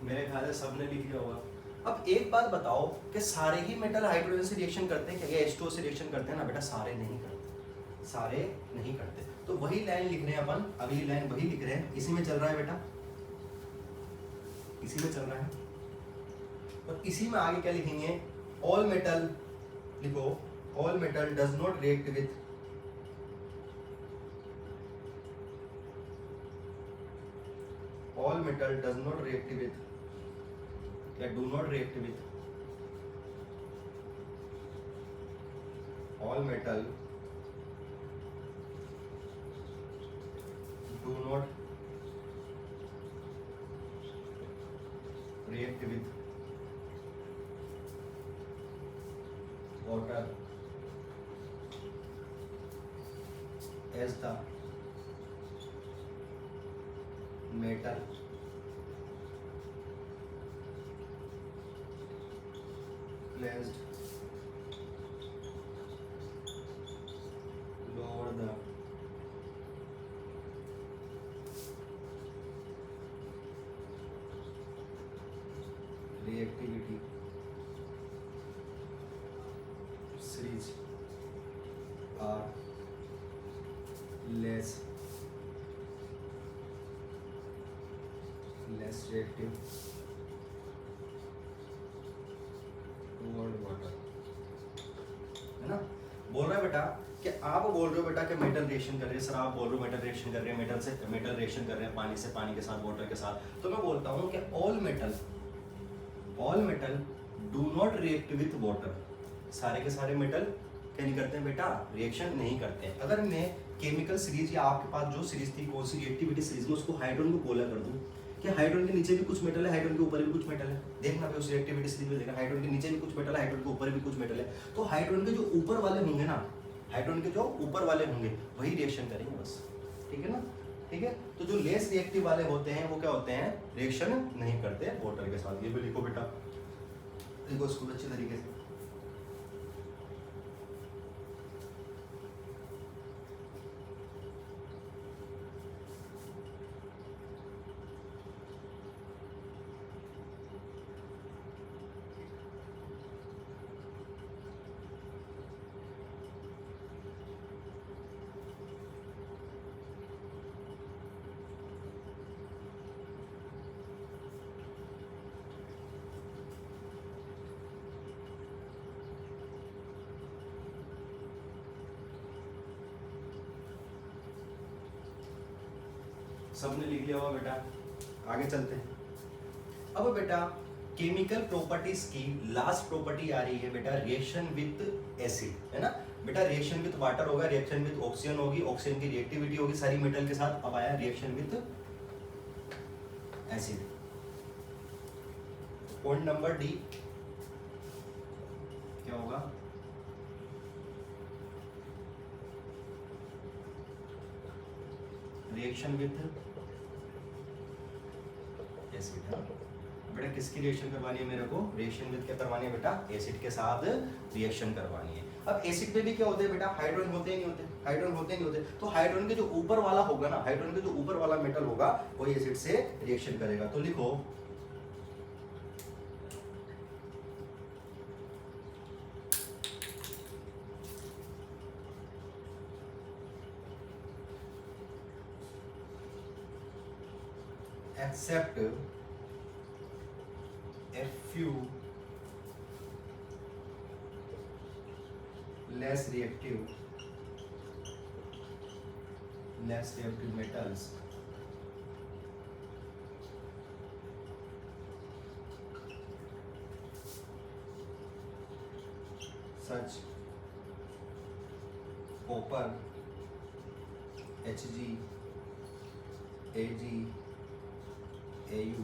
मेरे ख्याल से सबने लिख लिया होगा। अब एक बात बताओ कि सारे ही मेटल हाइड्रोजन से रिएक्शन करते हैं क्या, या H2O से रिएक्शन करते हैं ना बेटा, सारे नहीं करते, सारे नहीं करते। तो वही लाइन लिख रहे हैं अपन, अगली लाइन वही लिख रहे हैं, इसी में चल रहा है बेटा, इसी में चल रहा है। और इसी में आगे क्या लिखेंगे, ऑल मेटल लिखो, all metal does not react with all metal does not react with, या do not react with all metal do not react with water as the metal placed lower the reactivity series are less reactive toward water, है ना। बोल रहा है बेटा कि आप बोल रहे हो बेटा कि मेटल रिएक्शन कर रहे हैं, सर आप बोल रहे हो मेटल रिएक्शन कर रहे हैं, मेटल रिएक्शन कर रहे हैं पानी से, पानी के साथ, वाटर के साथ। तो मैं बोलता हूँ कि all metal do not react with water. सारे के सारे मेटल क्या नहीं करते हैं बेटा, रिएक्शन नहीं करते हैं। अगर मैं केमिकल सीरीज या आपके पास जो सीरीज थी कौन सी रिएक्टिविटी सीरीज में, उसको हाइड्रोजन को गोला कर दूं कि हाइड्रोजन के नीचे भी कुछ मेटल है, हाइड्रोजन के ऊपर भी कुछ मेटल है। देखना भाई उस रिएक्टिविटी सीरीज में देखना, हाइड्रोजन के नीचे भी कुछ मेटल है, हाइड्रोजन के ऊपर भी कुछ मेटल है। तो हाइड्रोजन के जो ऊपर वाले होंगे ना, हाइड्रोजन के जो ऊपर वाले होंगे वही रिएक्शन करेंगे बस, ठीक है ना। ठीक है, तो जो लेस रिएक्टिव वाले होते हैं वो क्या होते हैं, रिएक्शन नहीं करते वाटर के साथ। ये भी लिखो बेटा, लिखो इसको अच्छे तरीके से। सबने लिख लिया होगा बेटा, आगे चलते हैं। अब बेटा केमिकल प्रॉपर्टीज की लास्ट प्रॉपर्टी आ रही है बेटा, रिएक्शन विथ एसिड, है ना बेटा। रिएक्शन विथ वाटर होगा, रिएक्शन विथ ऑक्सीजन होगी, ऑक्सीजन की रिएक्टिविटी होगी सारी मेटल के साथ। अब आया reaction with acid. Point number D क्या होगा, रिएक्शन विथ एसिड। बेटा किसकी रिएक्शन करवानी है मेरे को, रिएक्शन विथ क्या करवानी है बेटा, एसिड के साथ रिएक्शन करवानी है। अब एसिड में भी क्या होते हैं बेटा, हाइड्रोजन होते ही नहीं होते, हाइड्रोजन होते नहीं होते। तो हाइड्रोजन के जो ऊपर वाला होगा ना, हाइड्रोजन के जो ऊपर वाला मेटल होगा वही एसिड से रिएक्शन करेगा। तो लिखो except a few less reactive metals such copper, Hg, Ag, AU,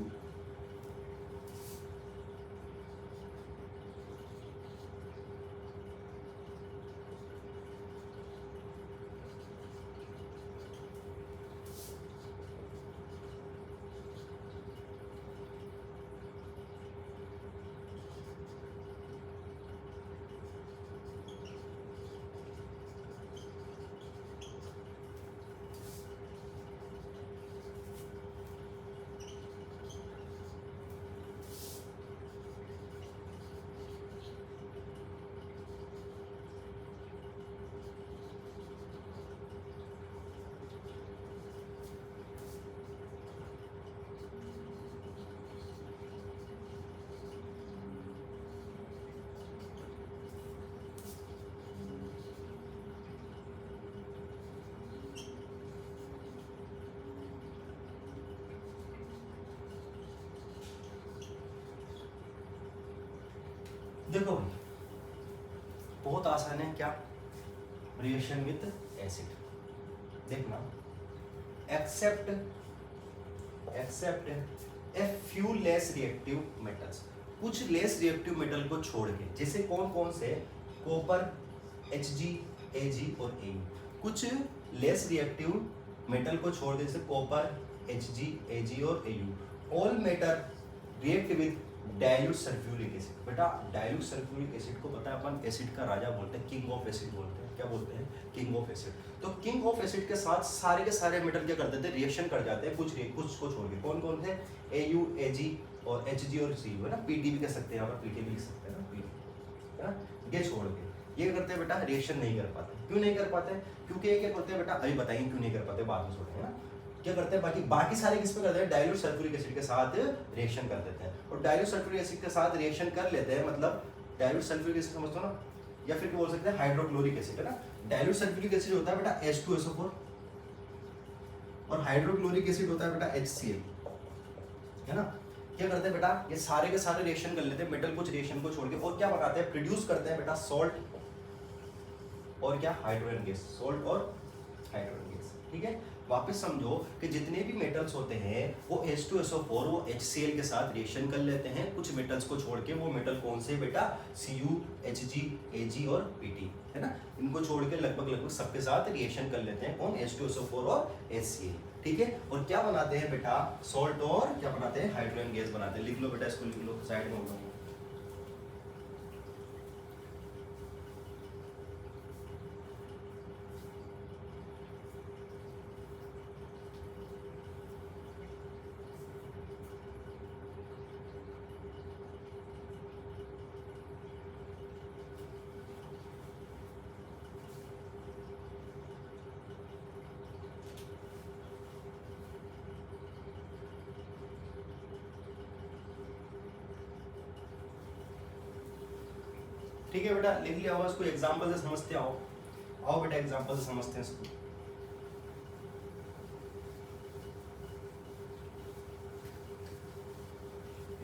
देखो भाई बहुत आसान है क्या, रिएक्शन विथ एसिड। देखना, except a few less reactive metals, कुछ लेस रिएक्टिव मेटल को छोड़ के, जैसे कौन कौन से, कॉपर, Hg, Ag और Au, कुछ लेस रिएक्टिव मेटल को छोड़ के, जैसे कॉपर, Hg, Ag और Au, all metal react with dilute sulphuric acid. बेटा डाइल्यूट सल्फ्यूरिक एसिड को पता है अपन एसिड का राजा बोलते हैं, किंग ऑफ एसिड बोलते हैं। क्या बोलते हैं? King of acid. तो किंग ऑफ एसिड के साथ सारे के सारे मेटल क्या करते थे? रिएक्शन कर जाते हैं, कुछ को छोड़ के। कौन कौन थे? Au, Ag और Hg और Cu, है ना, Pd भी कह सकते हैं, यहाँ पर Pd भी लिख सकते हैं ना, Pd, है ना। ये छोड़ के ये करते हैं बेटा, रिएक्शन नहीं कर पाते। क्यों नहीं कर पाते? क्योंकि ये क्या करते हैं बेटा, अभी बताएंगे क्यों नहीं कर पाते, बाद में छोड़ेंगे ना। क्या करते हैं, बाकी सारे किस पे करते हैं? डाइल्यूट सल्फ्यूरिक एसिड के साथ रिएक्शन कर देते हैं। और डाइल्यूट सल्फ्यूरिक एसिड के साथ रिएक्शन कर लेते हैं, मतलब डाइल्यूट सल्फ्यूरिक एसिड समझते हो ना, या फिर क्या बोल सकते हैं, हाइड्रोक्लोरिक एसिड, है ना। डाइल्यूट सल्फ्यूरिक एसिड होता है बेटा H2SO4 और हाइड्रोक्लोरिक एसिड होता है बेटा HCl, है ना। क्या करते हैं बेटा, ये सारे के सारे रिएक्शन कर लेते हैं, मेटल कुछ रिएक्शन को छोड़ के, और क्या बनाते हैं? प्रोड्यूस करते हैं बेटा सॉल्ट और क्या, हाइड्रोजन गैस, सॉल्ट और हाइड्रोजन गैस। ठीक है, वापस समझो कि जितने भी मेटल्स होते हैं वो H2SO4 वो HCl के साथ रिएक्शन कर लेते हैं, कुछ मेटल्स को छोड़ के। वो मेटल कौन से बेटा? Cu, Hg, Ag और Pd, है ना। इनको छोड़ के लगभग सबके साथ रिएक्शन कर लेते हैं, कौन? H2SO4 और HCl। ठीक है, और क्या बनाते हैं बेटा? सॉल्ट और क्या बनाते हैं? हाइड्रोजन गैस बनाते हैं। लिख लो बेटा, इसको लिख लो, साइड में होगा। ठीक है बेटा, लिख लिया होगा। इसको एग्जांपल से समझते आओ। आओ बेटा, एग्जांपल से समझते हैं इसको।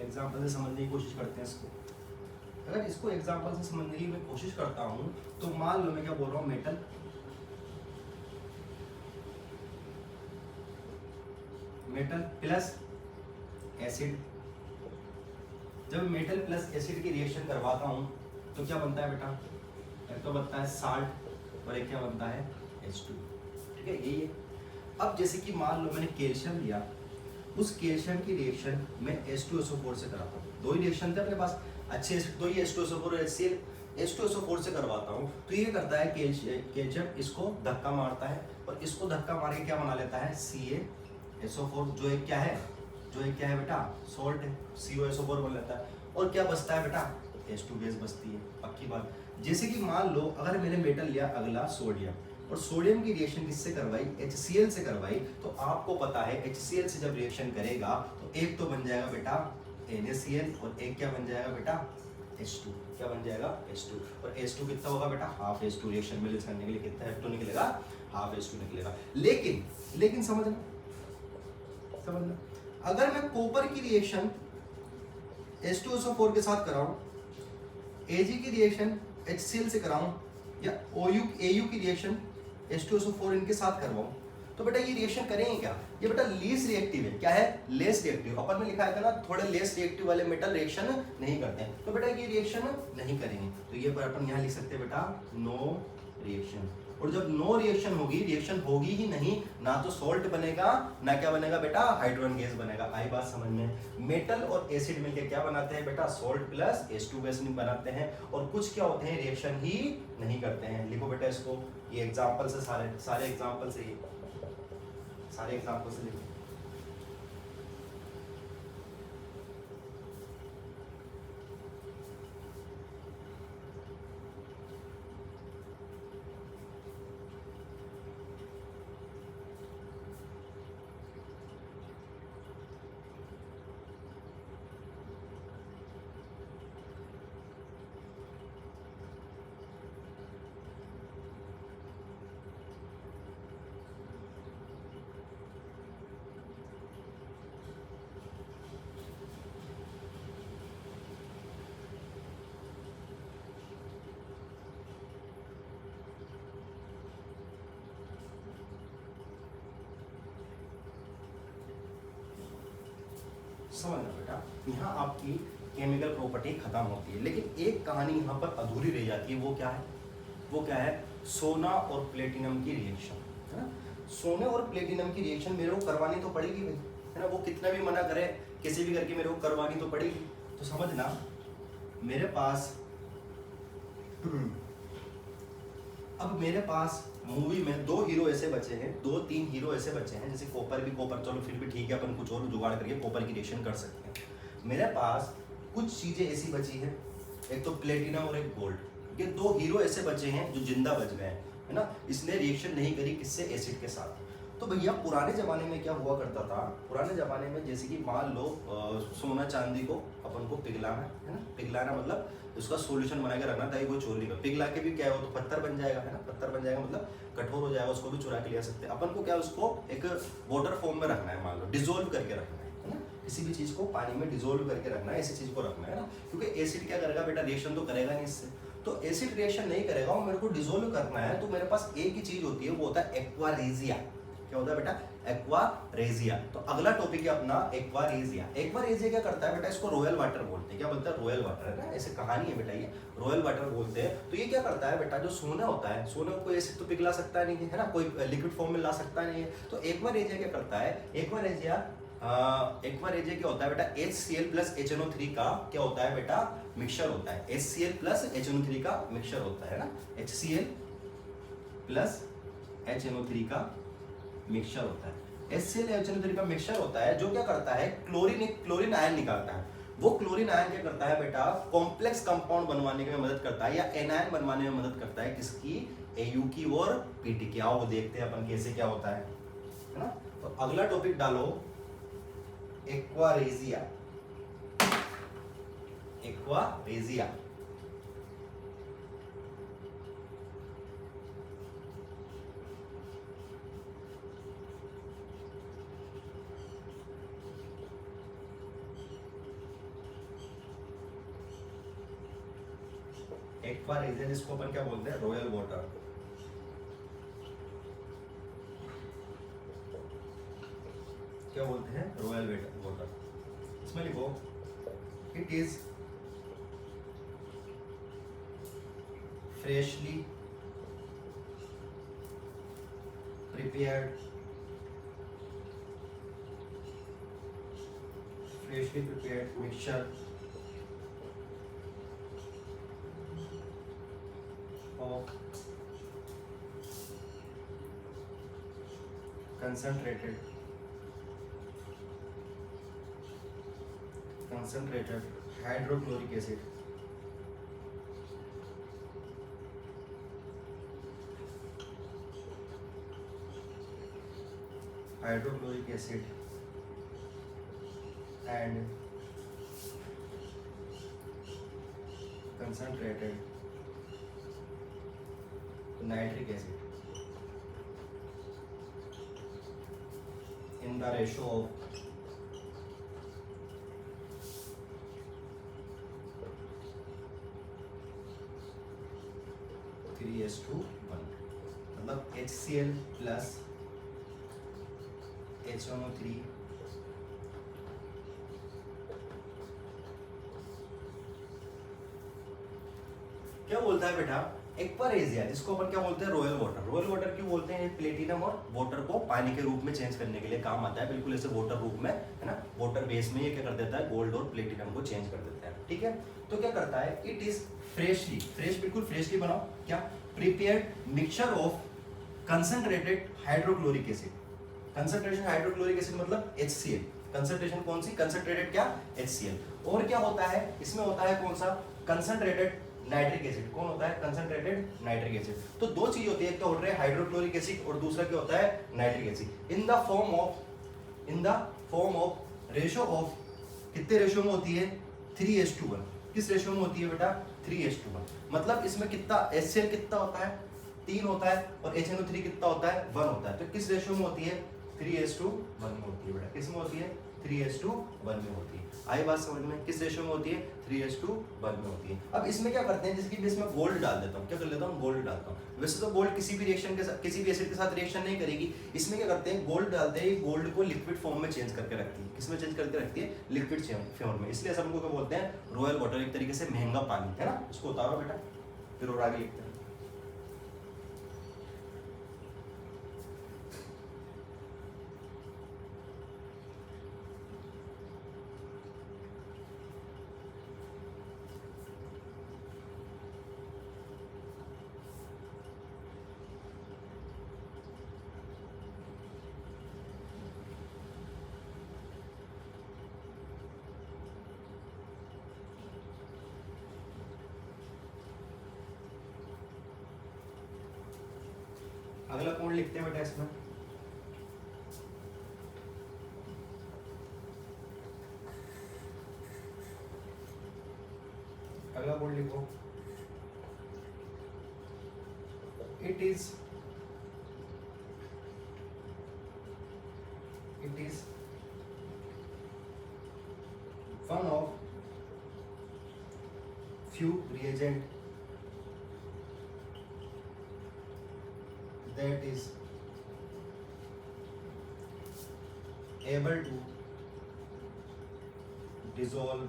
एग्जांपल से समझने की कोशिश करते हैं इसको। अगर इसको एग्जांपल से समझने की मैं कोशिश करता हूं, तो मान लो मैं क्या बोल रहा हूं, मेटल प्लस एसिड। जब मेटल प्लस एसिड की रिएक्शन करवाता हूं तो क्या बनता है बेटा? एक तो बनता है साल्ट और एक क्या बनता है? H2। ठीक है, यही है। अब जैसे कि मान लो मैंने कैल्शियम लिया, उस कैल्शियम की रिएक्शन मैं H2SO4 से कराता हूँ। दो ही रिएक्शन थे अपने पास, अच्छे दो ही H2SO4 और HCl। H2SO4 से करवाता हूँ तो ये करता है कैल्शियम इसको धक्का मारता है, और इसको धक्का मार के क्या बना लेता है? CaSO4, जो एक क्या है? बेटा सॉल्ट है, COSO4 बन लेता है। और क्या बचता है बेटा? H2 गैस बचती है, पक्की बात। जैसे कि मान लो अगर मैंने मेटल लिया अगला सोडियम, और सोडियम की रिएक्शन किससे करवाई? HCl से करवाई। तो आपको पता है HCl से जब रिएक्शन करेगा तो एक तो बन जाएगा बेटा NaCl, और एक क्या बन जाएगा बेटा? H2। क्या बन जाएगा? H2। और H2 कितना होगा बेटा? Half H2। रिएक्शन में करने के लिए कितना H2 निकलेगा? हाफ H2 निकलेगा। लेकिन समझना, अगर मैं कॉपर की रिएक्शन H2SO4 के साथ कराऊं, Ag की रिएक्शन HCl से कराऊं, या Au की रिएक्शन H2SO4 इनके साथ करवाऊं, तो बेटा ये रिएक्शन करेंगे क्या? ये बेटा लीस्ट रिएक्टिव है। क्या है? Less reactive. अपन में लिखा है ना, थोड़े लेस रिएक्टिव वाले मेटल रिएक्शन नहीं करते हैं, तो बेटा ये रिएक्शन नहीं करेंगे। तो ये पर अपन यहाँ लिख सकते हैं बेटा नो रिएक्शन। और जब नो रिएक्शन होगी ही नहीं, ना तो सॉल्ट बनेगा, ना क्या बनेगा बेटा? हाइड्रोजन गैस बनेगा। आई बात समझ में? मेटल और एसिड मिलकर क्या बनाते हैं बेटा? सॉल्ट प्लस H2 गैस बनाते हैं। और कुछ क्या होते हैं? रिएक्शन ही नहीं करते हैं। लिखो बेटा इसको, ये एग्जांपल से सारे एग्जांपल से लिखो। समझना बेटा, यहाँ आपकी केमिकल प्रॉपर्टी खत्म होती है, लेकिन एक कहानी यहाँ पर अधूरी रह जाती है। वो क्या है? वो क्या है? सोना और प्लेटिनम की रिएक्शन, है ना। सोने और प्लेटिनम की रिएक्शन मेरे को करवानी तो पड़ेगी भाई, है ना। वो कितना भी मना करे, किसी भी करके मेरे को करवानी तो पड़ेगी। तो समझना, मेरे पास अब मेरे पास मूवी में दो हीरो ऐसे बचे हैं, 2-3 हीरो ऐसे बचे हैं, जैसे कॉपर भी, कॉपर चलो फिर भी ठीक है, अपन कुछ और जुगाड़ करके कॉपर की रिएक्शन कर सकते हैं। मेरे पास कुछ चीजें ऐसी बची हैं, एक तो प्लेटिनम और एक गोल्ड। ये 2 हीरो ऐसे बचे हैं जो जिंदा बच गए हैं, है ना। इसने रिएक्शन नहीं करी, किससे? एसिड के साथ। तो भैया पुराने ज़माने में क्या हुआ करता था? पुराने ज़माने में जैसे कि मान लो सोना चांदी को अपन को पिघलाना है ना। पिघलाना मतलब उसका सॉल्यूशन बना के रखना ताकि वो चोर नहीं कर। पिघला के भी क्या है, वो तो पत्थर बन जाएगा, है ना। पत्थर बन जाएगा मतलब कठोर हो जाएगा, उसको भी चुरा के ले सकते हैं। अपन को क्या, उसको एक वाटर फॉर्म में रखना है, मान लो डिजोल्व करके रखना है ना। किसी भी चीज़ को पानी में डिजोल्व करके रखना है, ऐसी चीज़ को रखना है ना। क्योंकि एसिड क्या करेगा बेटा, रिएक्शन तो करेगा नहीं इससे। तो एसिड रिएक्शन नहीं करेगा और मेरे को डिसोल्व करना है, तो मेरे पास एक ही चीज होती है, वो होता है एक्वारेजिया। क्या होता है बेटा? एक्वारेजिया। तो अगला टॉपिक है अपना एक्वारेजिया। एक्वारेजिया क्या करता है बेटा? इसको रॉयल वाटर बोलते हैं। क्या बोलते हैं? रॉयल वाटर, है ना। ऐसे कहानी है बेटा, ये रॉयल वाटर बोलते हैं। तो ये क्या करता है बेटा, जो सोना होता है, सोने को कोई एसिड तो पिघला सकता नहीं है, है ना, कोई लिक्विड फॉर्म में ला सकता नहीं है। तो एक्वारेजिया क्या करता है? एक्वारेजिया क्या होता है बेटा? HCl प्लस HNO3 का क्या होता है बेटा? मिक्सचर होता है। HCl प्लस HNO3 का मिक्सचर होता है ना। HCl प्लस HNO3 का मिक्सचर होता है। HCl HNO3 का मिक्सचर होता है, जो क्या करता है? क्लोरीन आयन निकालता है। वो क्लोरीन आयन क्या करता है बेटा? कॉम्प्लेक्स कंपाउंड बनवाने में मदद करता है, या एनायन बनवाने में मदद करता है। किसकी? AU की और PT की। आओ देखते हैं अपन कैसे क्या होता है ना। तो अगला टॉपिक डालो एक्वारेजिया। एक्वारेजिया एक्वारेजिया जिसको अपन क्या बोलते हैं? Royal water. क्या बोलते हैं? Royal water. इसमें लिखो it is freshly prepared mixture of concentrated hydrochloric acid and concentrated nitric acid in the ratio of 3:1। मतलब HCl प्लस HNO3 क्या बोलता है बेटा? एक्वारेजिया, जिसको अपन क्या बोलते हैं? Royal water. रॉयल वाटर क्यों बोलते हैं? प्लेटिनम और वाटर को पानी के रूप में चेंज करने के लिए काम आता है, बिल्कुल ऐसे वाटर रूप में, है ना। वाटर बेस में ये क्या कर देता है? गोल्ड और प्लेटिनम को चेंज कर देता है, ठीक है। तो क्या करता है? इट इज फ्रेशली, बिल्कुल फ्रेशली बनाओ क्या? Prepared mixture of concentrated hydrochloric acid. Concentration hydrochloric acid मतलब HCl। कंसंट्रेशन कौन सी? कंसंट्रेटेड क्या? HCl। और क्या होता है इसमें? होता है कौन सा? Concentrated nitric acid. कौन होता है? Concentrated nitric acid. तो दो चीज होती है, एक तो होता है हाइड्रोक्लोरिक एसिड और दूसरा क्या होता है? Nitric acid. In the form of ratio of, कितने रेशियो में होती है? 3:1। किस रेशियो में होती है बेटा? 3:1। मतलब इसमें कितना HCl कितना होता है? 3 होता है, और HNO3 कितना होता है? 1 होता है। तो किस रेशियो में होती है? 3:1 में होती है बेटा। किस में होती है? 3:1 में होती है। आई बात समझ में? किस रेशो में होती है? 3:1 में होती है। अब इसमें क्या करते हैं, जैसे कि इसमें गोल्ड डाल देता हूँ, क्या कर लेता हूँ, गोल्ड डालता हूँ। वैसे तो गोल्ड किसी भी रिएक्शन के साथ, किसी भी एसिड के साथ रिएक्शन नहीं करेगी। इसमें क्या करते हैं, गोल्ड डालते हैं, गोल्ड को लिक्विड फॉर्म में चेंज करके रखती है। किसमें चेंज करके रखती है? लिक्विड फॉर्म में। इसलिए सबको क्या बोलते हैं, रॉयल वाटर, एक तरीके से महंगा पानी, है ना। इसको उतारो बेटा, फिर और आगे लिखते हैं। अगला कौन लिखते हैं बेटा इसमें? अगला कौन लिखो? It is one of few reagent that is able to dissolve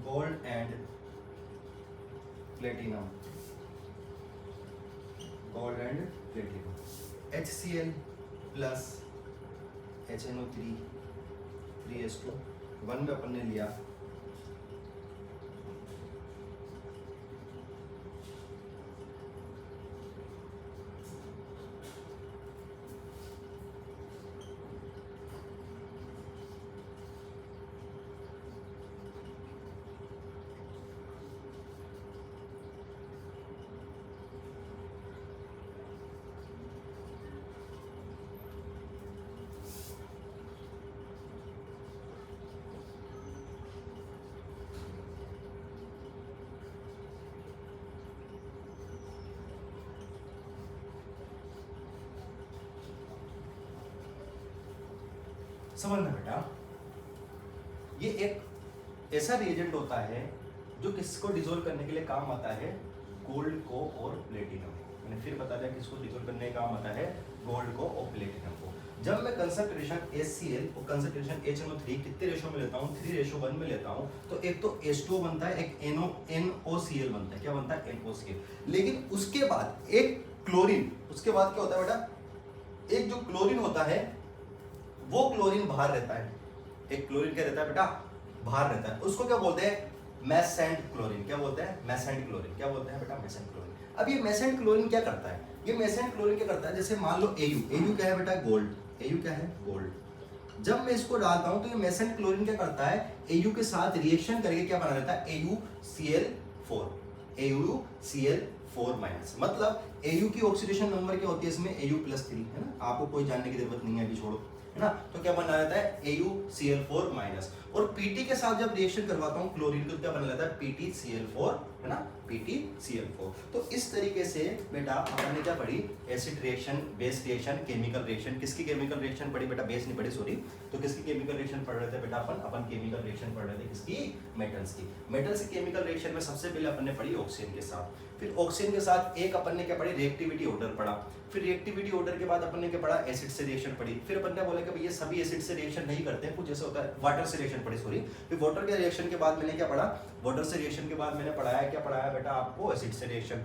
gold and platinum. HCl plus HNO3 3:1 में अपन ने लिया। समझना बेटा, ये एक ऐसा रिएजेंट होता है जो किसको डिसॉल्व करने के लिए काम आता है, गोल्ड को और प्लेटिनम। मैंने फिर बता दिया किसको डिसॉल्व करने का काम आता है, गोल्ड को और प्लेटिनम को। जब मैं कंसंट्रेशन HCl और कंसंट्रेशन HNO3 कितने रेशो में लेता हूँ, 3:1 में लेता हूँ, तो एक तो H2O बनता है, एक NOCl बनता है। क्या बनता है? NOCl। लेकिन उसके बाद एक क्लोरीन, उसके बाद क्या होता है बेटा, एक जो क्लोरीन होता है वो क्लोरीन बाहर रहता है। एक क्लोरीन क्या रहता है बेटा, बाहर रहता है। उसको क्या बोलते हैं, मेसेंट क्लोरीन। क्या बोलते हैं? मेसेंट क्लोरीन। क्या बोलते हैं बेटा? मेसेंट क्लोरीन। अब ये मेसेंट क्लोरीन क्या करता है, ये मेसेंट क्लोरीन क्या करता है, जैसे मान लो AU क्या है बेटा, गोल्ड। AU क्या है, गोल्ड। जब मैं इसको डालता हूं तो ये मेसेंट क्लोरीन क्या करता है, AU के साथ रिएक्शन करके क्या बना देता है, AuCl4 माइनस। मतलब AU की ऑक्सीडेशन नंबर क्या होती है इसमें, AU+3, है ना। आपको कोई जानने की जरूरत नहीं है, अभी छोड़ो, है ना। तो क्या बना रहता है, AuCl4 माइनस। और PT के साथ जब रिएक्शन करवाता हूँ क्लोरीन को, क्या बना रहता है, PtCl4, है ना, PtCl4। तो इस तरीके से बेटा अपन ने क्या पढ़ी, acid reaction, base reaction, chemical reaction. किसकी केमिकल रिएक्शन पढ़ी बेटा, बेस नहीं पढ़ी, सॉरी। तो किसकी केमिकल रिएक्शन पढ़ रहे थे बेटा, अपन केमिकल रिएक्शन पढ़ रहे थे किसकी, मेटल्स की। मेटल्स की केमिकल रिएक्शन में सबसे पहले अपन ने पढ़ी ऑक्सीजन के साथ, फिर ऑक्सीजन के साथ एक अपन ने क्या पढ़ी, रिएक्टिविटी ऑर्डर पढ़ा। फिर रिएक्टिविटी ऑर्डर के बाद अपन ने क्या पढ़ा, एसिड से रिएक्शन पढ़ी। फिर अपन ने बोला कि भैया सभी एसिड से रिएक्शन नहीं करते हैं, कुछ ऐसा होता है, वाटर से रिएक्शन पढ़ी, सॉरी। फिर वाटर के रिएक्शन के बाद मैंने क्या पढ़ा, वाटर से रिएक्शन के बाद मैंने पढ़ाया, क्या पढ़ाया बेटा आपको, एसिड से रिएक्शन।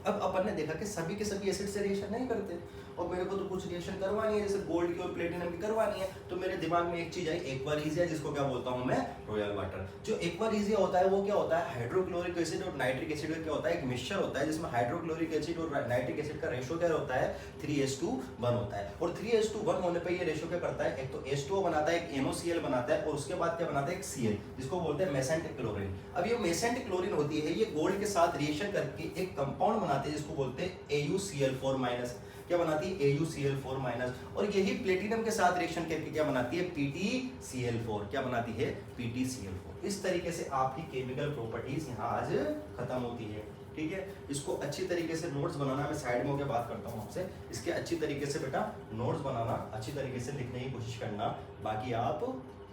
अब अपन ने देखा कि सभी के सभी एसिड से रिएक्शन नहीं करते, और मेरे को तो कुछ रिएक्शन करवानी है, जैसे गोल्ड की और प्लेटिनम की करवानी है। तो मेरे दिमाग में एक चीज आई, एक्वारिजिया, जिसको क्या बोलता हूं मैं, रॉयल वाटर। जो एक्वारिजिया होता है वो क्या होता है, हाइड्रोक्लोरिक एसिड और नाइट्रिक एसिड का क्या होता है, एक मिक्सचर होता है, जिसमें हाइड्रोक्लोरिक एसिड और नाइट्रिक एसिड का रेशो क्या होता है, 3:1 होता है। और 3:1 होने पर ये रेशो क्या करता है, एक तो H2O बनाता है, एक NOCl बनाता है, और उसके बाद क्या बनाता है, एक Cl, जिसको बोलते हैं मेसेंट क्लोरीन। अब ये मेसेंट क्लोरीन होती है, ये गोल्ड के साथ रिएक्शन करके एक कंपाउंड बनाते हैं, जिसको बोलते हैं AuCl4-। क्या बनाती है AuCl4 माइनस, और यही प्लेटिनम के साथ रिएक्शन करके क्या बनाती है PtCl4, क्या बनाती है PtCl4। इस तरीके से आपकी केमिकल प्रॉपर्टीज यहाँ आज खत्म होती है। ठीक है, इसको अच्छी तरीके से नोट्स बनाना, मैं साइड में होकर बात करता हूँ आपसे, इसके अच्छी तरीके से बेटा नोट्स बनाना, अच्छी तरीके से लिखने की कोशिश करना। बाकी आप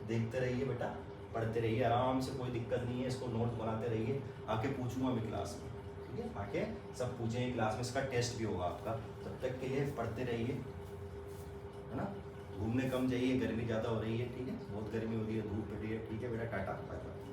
देखते रहिए बेटा, पढ़ते रहिए आराम से, कोई दिक्कत नहीं है, इसको नोट्स बनाते रहिए। आके पूछूंगा मैं क्लास में, ठीक है, आके सब पूछेंगे क्लास में, इसका टेस्ट भी होगा आपका। तब तक के लिए पढ़ते रहिए, है ना, घूमने कम जाइए, गर्मी ज़्यादा हो रही है, ठीक है, बहुत गर्मी हो रही है, धूप पड़ रही है, ठीक है बेटा, टाटा बाय बाय।